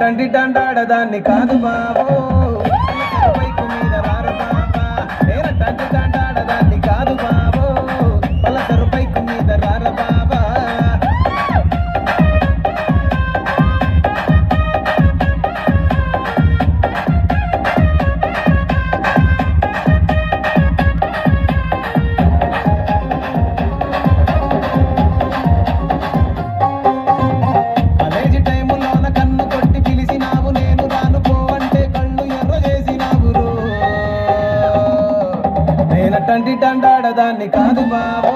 నేనటంటి దండాడదాన్ని కాదు బాబో బైకు మీద రారు బాబా నేనటంటి దండాడదాన్ని కాదు బాబో పలసరు బైకు మీద రార బాబా నేనటంటి దండాడదాన్ని కాదు బాబా